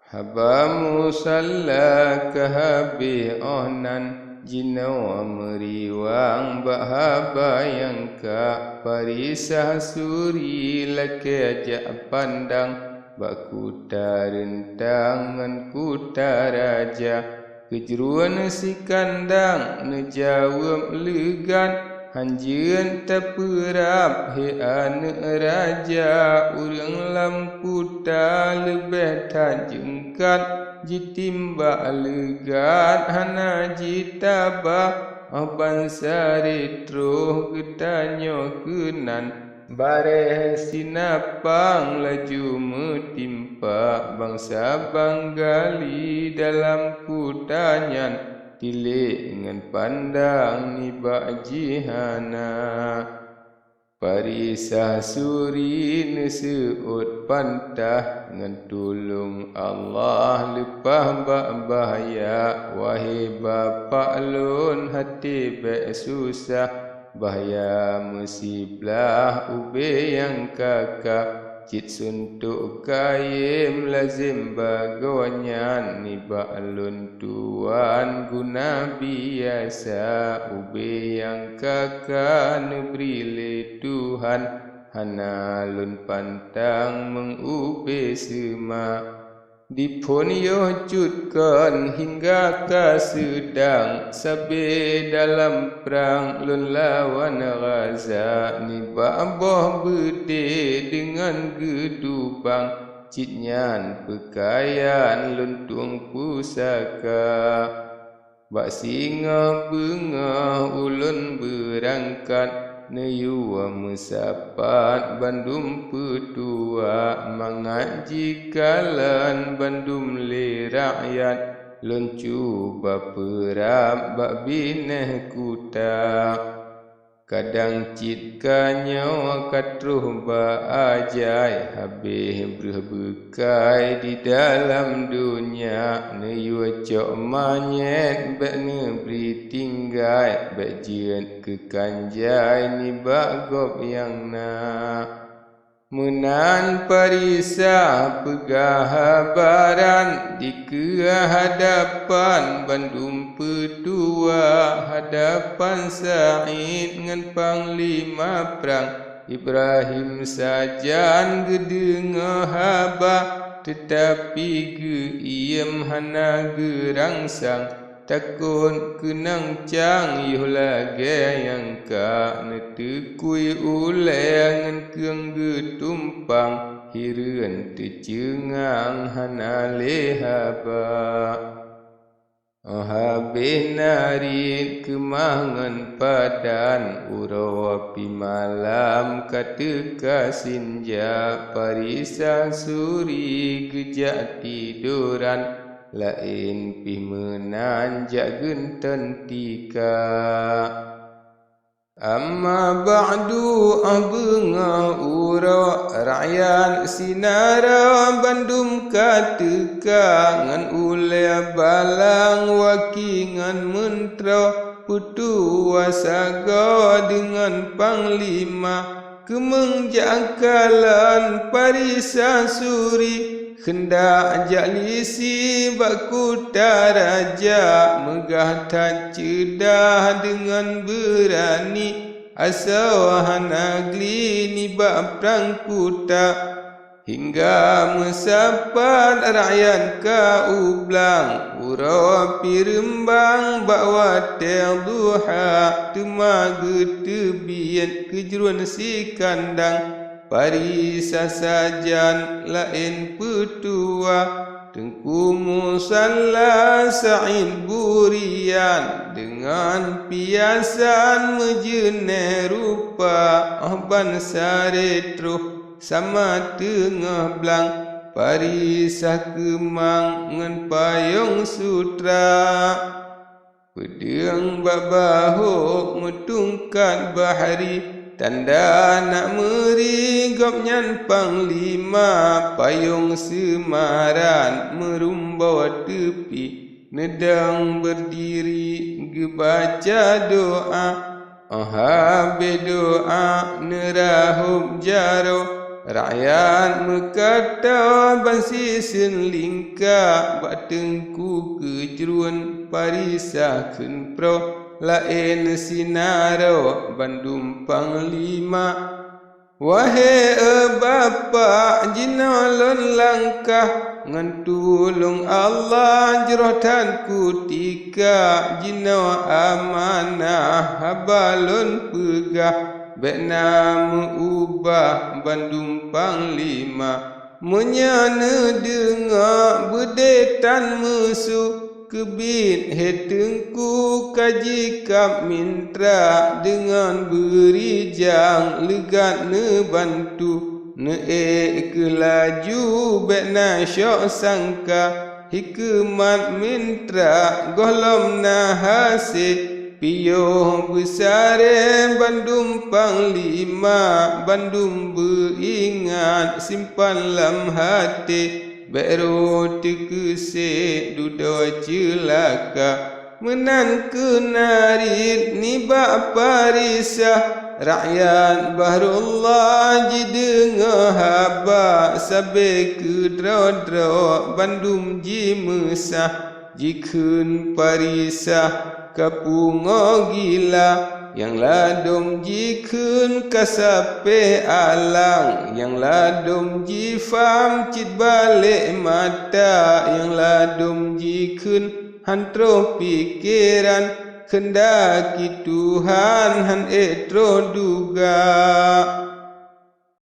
Haba musalla kahabi onan jinawa meriwang bahaba yang ka parisah suri lake ajak pandang bakuta rentang ngan kuta raja kejeruan si kandang nejawab legan hanjian taperap he anak raja urang lamputa lebih tajengkat jitimba legat hana jitabah aban saritro getanyo kenan bare sinapang laju metimpa bangsa banggali dalam kutanyan tilik dengan pandang nibak jihana parisah suri neseut pantah dengan tulung Allah lepah bak bahaya wahai bapa lun hati bek susah bahaya musiblah ube yang kakak cit suntuk kayim lazim bagonyan nibak alun tuan guna biasa ube yang kakak nebrile Tuhan hana alun pantang mengube sema dipun yo cutkan hingga ke sedang sabe dalam perang lun lawan Gaza ni baboh bede dengan gedubang citnyan pekaian lun tuang pusaka bak singa bunga ulun berangkat Neyuwa musapat bandum petua mangaji kalan bandum le rakyat lun cuba perap bak bineh kuta kadang cit kanyo katruh ba ajai habis berbekai di dalam dunia neyu cok manyet bak neberi tinggai bak jian ke kanjai ni bak gop yang na menan parisah pegahabaran di kehadapan bandum petua hadapan Said ngan panglima perang Ibrahim sajan gedenge haba tetapi geiem hana gerangsang takun kenang cang yuh lage yang ka netekui ulengan keang getumpang hireun tecengang hana lehaba habis narik kemangan padan urau api malam kateka sinja parisah suri gejak tiduran lain pi menanjak genten tika amma ba'du abunga ura rakyat sinara bandum kateka ngan ule balang wakingan mentra putu wasaga dengan panglima kemengjakalan parisah suri hendak jalisi bakuta raja megah tak cedah dengan berani asawahan agli ni bak perang kuta hingga mesapat rakyat ka ublang urau api rembang bawa tel duha temaga tebian kejeruan si kandang parisah sajan lain petua Tengku musalla Said burian dengan piasan mejene rupa ahban saretruh sama tengah belang parisah kemang ngan payung sutra pedang babahuk metungkat bahari tanda nak merigop nyan panglima payung semaran merumbau tepi nedang berdiri gebaca doa habis doa nerahub jaro Rakyat berkata bansi sen lingkap bak tengku kejeruan parisah ken pro lain sinaro Bandung Panglima. Wahai bapa jinolon langkah ngan tulung Allah jerotan kutika jino amanah habalun pegah bekna ubah Bandung Panglima menyana dengar berdetan musuh kebit hetengku kaji kap mintra dengan berijang legat ne bantu ne kelaju bekna syok sangka hikmat mintra golom na hasil piyo besar Bandung Panglima Bandung beringat simpan lam hati Bero tekese duda celaka menan kenarit nibak parisah rakyat bahrullah jidenga haba sabe kedro-dro Bandung ji mesah jikun parisah kapungo gila yang ladom jikun kasape alang yang ladom jifam cit balik mata yang ladom jikun hantro pikiran kendaki Tuhan han etro duga